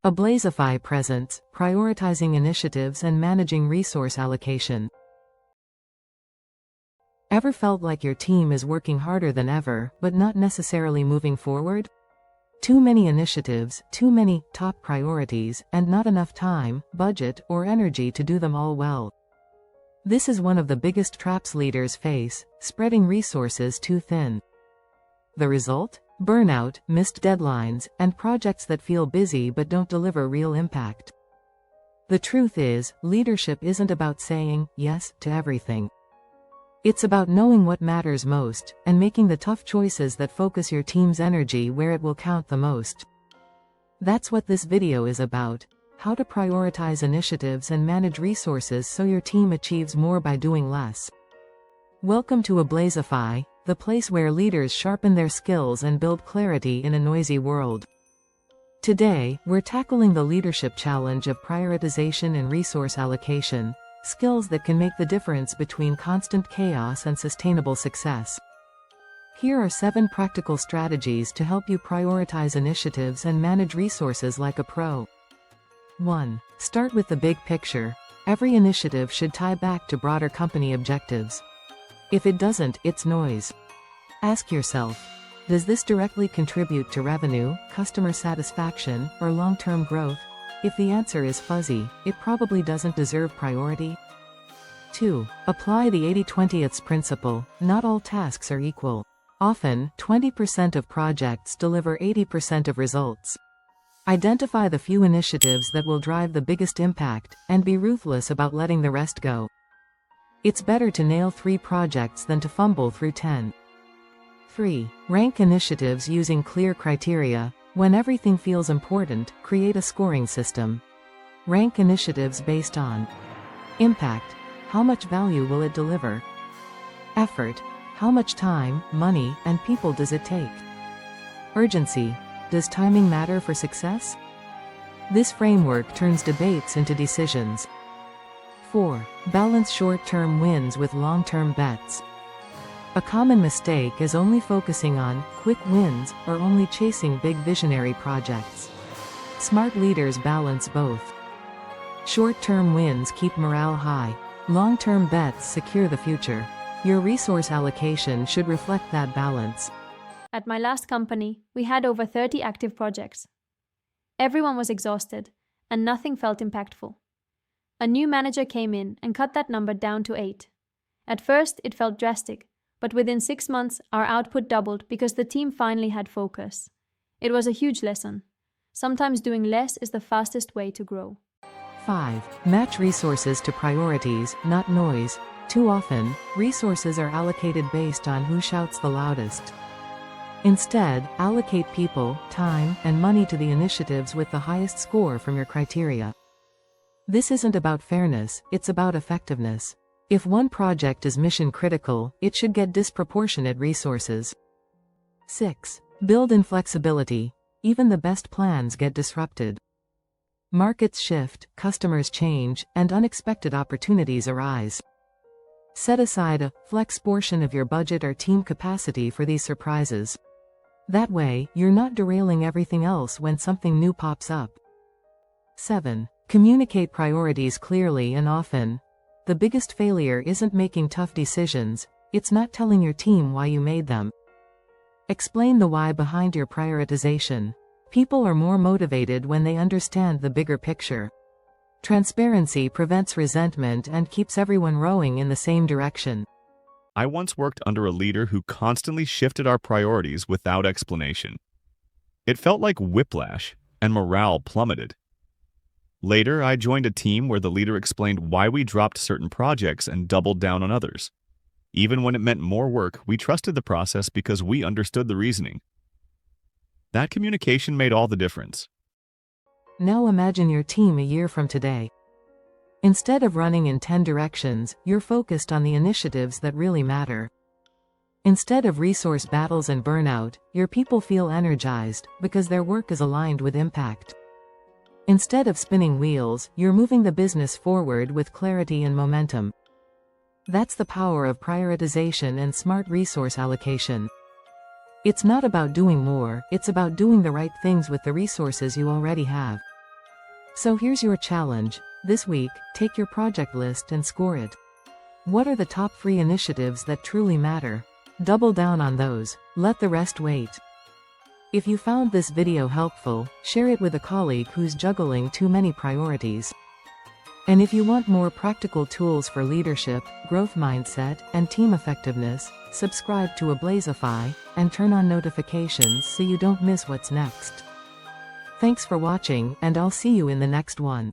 Allocation presents, prioritizing initiatives and managing resource allocation. Ever felt like your team is working harder than ever, but not necessarily moving forward? Too many initiatives, too many top priorities, and not enough time, budget, or energy to do them all well. This is one of the biggest traps leaders face, spreading resources too thin. The result? Burnout, missed deadlines, and projects that feel busy but don't deliver real impact. The truth is, leadership isn't about saying yes to everything. It's about knowing what matters most, and making the tough choices that focus your team's energy where it will count the most. That's what this video is about: how to prioritize initiatives and manage resources so your team achieves more by doing less. Welcome to Allocation, the place where leaders sharpen their skills and build clarity in a noisy world. Today, we're tackling the leadership challenge of prioritization and resource allocation, skills that can make the difference between constant chaos and sustainable success. Here are 7 practical strategies to help you prioritize initiatives and manage resources like a pro. 1. Start with the big picture. Every initiative should tie back to broader company objectives. If it doesn't, it's noise. Ask yourself, does this directly contribute to revenue, customer satisfaction, or long-term growth? If the answer is fuzzy, it probably doesn't deserve priority. 2. Apply the 80-20 principle. Not all tasks are equal. Often, 20% of projects deliver 80% of results. Identify the few initiatives that will drive the biggest impact, and be ruthless about letting the rest go. It's better to nail 3 projects than to fumble through 10. 3. Rank initiatives using clear criteria. When everything feels important, create a scoring system. Rank initiatives based on impact. How much value will it deliver? Effort. How much time, money, and people does it take? Urgency. Does timing matter for success? This framework turns debates into decisions. 4. Balance short-term wins with long-term bets. A common mistake is only focusing on quick wins or only chasing big visionary projects. Smart leaders balance both. Short-term wins keep morale high. Long-term bets secure the future. Your resource allocation should reflect that balance. At my last company, we had over 30 active projects. Everyone was exhausted, and nothing felt impactful. A new manager came in and cut that number down to 8. At first, it felt drastic, but within 6 months, our output doubled because the team finally had focus. It was a huge lesson. Sometimes doing less is the fastest way to grow. 5. Match resources to priorities, not noise. Too often, resources are allocated based on who shouts the loudest. Instead, allocate people, time, and money to the initiatives with the highest score from your criteria. This isn't about fairness, it's about effectiveness. If one project is mission-critical, it should get disproportionate resources. 6. Build in flexibility. Even the best plans get disrupted. Markets shift, customers change, and unexpected opportunities arise. Set aside a flex portion of your budget or team capacity for these surprises. That way, you're not derailing everything else when something new pops up. 7. Communicate priorities clearly and often. The biggest failure isn't making tough decisions, it's not telling your team why you made them. Explain the why behind your prioritization. People are more motivated when they understand the bigger picture. Transparency prevents resentment and keeps everyone rowing in the same direction. I once worked under a leader who constantly shifted our priorities without explanation. It felt like whiplash, and morale plummeted. Later, I joined a team where the leader explained why we dropped certain projects and doubled down on others. Even when it meant more work, we trusted the process because we understood the reasoning. That communication made all the difference. Now imagine your team a year from today. Instead of running in 10 directions, you're focused on the initiatives that really matter. Instead of resource battles and burnout, your people feel energized because their work is aligned with impact. Instead of spinning wheels, you're moving the business forward with clarity and momentum. That's the power of prioritization and smart resource allocation. It's not about doing more, it's about doing the right things with the resources you already have. So here's your challenge. This week, take your project list and score it. What are the top 3 initiatives that truly matter? Double down on those. Let the rest wait. If you found this video helpful, share it with a colleague who's juggling too many priorities. And if you want more practical tools for leadership, growth mindset, and team effectiveness, subscribe to Ablazify, and turn on notifications so you don't miss what's next. Thanks for watching, and I'll see you in the next one.